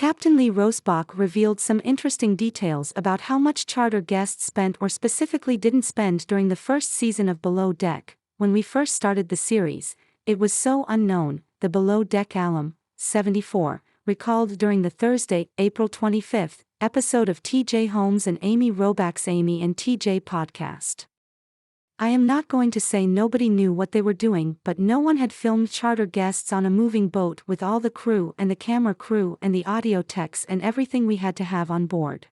Captain Lee Rosbach revealed some interesting details about how much charter guests spent or specifically didn't spend during the first season of Below Deck. When we first started the series, it was so unknown, the Below Deck alum, 74, recalled during the Thursday, April 25th, episode of T.J. Holmes and Amy Robach's Amy and T.J. podcast. I am not going to say nobody knew what they were doing, but no one had filmed charter guests on a moving boat with all the crew and the camera crew and the audio techs and everything we had to have on board.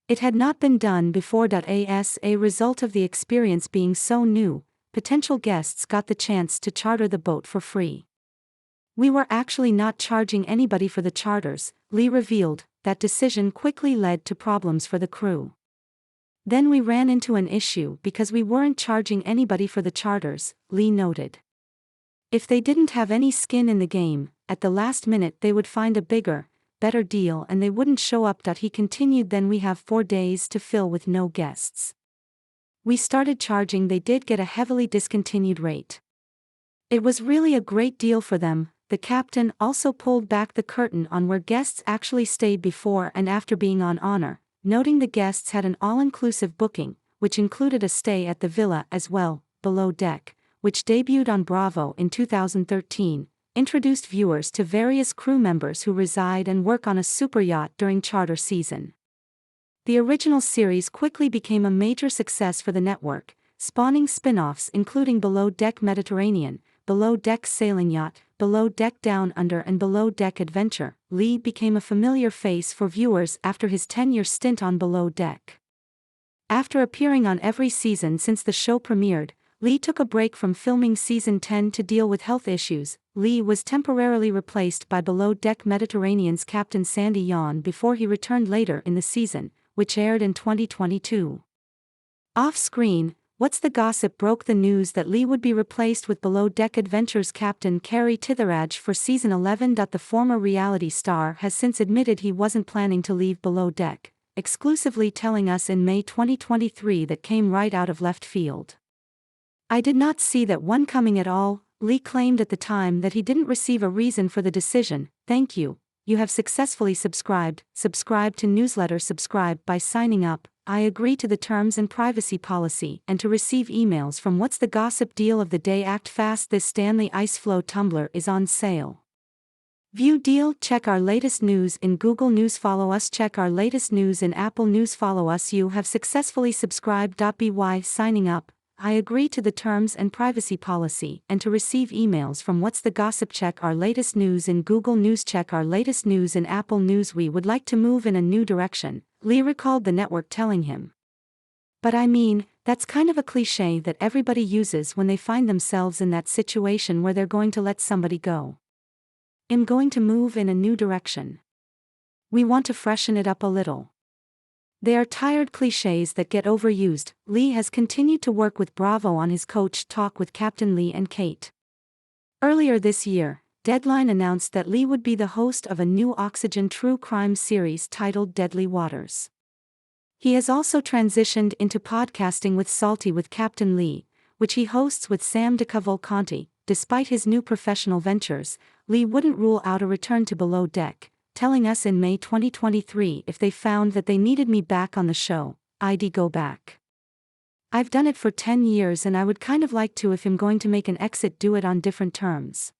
It had not been done before. As a result of the experience being so new, potential guests got the chance to charter the boat for free. We were actually not charging anybody for the charters, Lee revealed. That decision quickly led to problems for the crew. Then we ran into an issue because we weren't charging anybody for the charters, Lee noted. If they didn't have any skin in the game, at the last minute they would find a bigger, better deal and they wouldn't show up. He continued. Then we have 4 days to fill with no guests. We started charging. They did get a heavily discontinued rate. It was really a great deal for them. The captain also pulled back the curtain on where guests actually stayed before and after being on Honor, noting the guests had an all-inclusive booking, which included a stay at the villa as well. Below Deck, which debuted on Bravo in 2013, introduced viewers to various crew members who reside and work on a superyacht during charter season. The original series quickly became a major success for the network, spawning spin-offs including Below Deck Mediterranean, Below Deck Sailing Yacht, Below Deck Down Under and Below Deck Adventure. Lee became a familiar face for viewers after his 10-year stint on Below Deck. After appearing on every season since the show premiered, Lee took a break from filming season 10 to deal with health issues. Lee was temporarily replaced by Below Deck Mediterranean's Captain Sandy Yawn before he returned later in the season, which aired in 2022. Off-screen, What's the Gossip broke the news that Lee would be replaced with Below Deck Adventure's Captain Kerry Titherage for season 11. The former reality star has since admitted he wasn't planning to leave Below Deck, exclusively telling us in May 2023 that came right out of left field. I did not see that one coming at all, Lee claimed at the time that he didn't receive a reason for the decision. Thank you. You have successfully subscribed. Subscribe to newsletter. Subscribe by signing up. I agree to the terms and privacy policy and to receive emails from What's the Gossip deal of the day. Act fast. This Stanley Ice Flow tumbler is on sale. View deal. Check our latest news in Google News. Follow us. Check our latest news in Apple News. Follow us. You have successfully subscribed. By signing up, I agree to the terms and privacy policy and to receive emails from What's the Gossip. Check our latest news in Google News. Check our latest news in Apple News. We would like to move in a new direction, Lee recalled the network telling him. But I mean, that's kind of a cliche that everybody uses when they find themselves in that situation where they're going to let somebody go. I'm going to move in a new direction. We want to freshen it up a little. They are tired cliches that get overused. Lee has continued to work with Bravo on his Coach Talk with Captain Lee and Kate. Earlier this year, Deadline announced that Lee would be the host of a new Oxygen true crime series titled Deadly Waters. He has also transitioned into podcasting with Salty with Captain Lee, which he hosts with Sam DeCavalcanti. Despite his new professional ventures, Lee wouldn't rule out a return to Below Deck, telling us in May 2023 if they found that they needed me back on the show, I'd go back. I've done it for 10 years and I would kind of like to if I'm going to make an exit do it on different terms.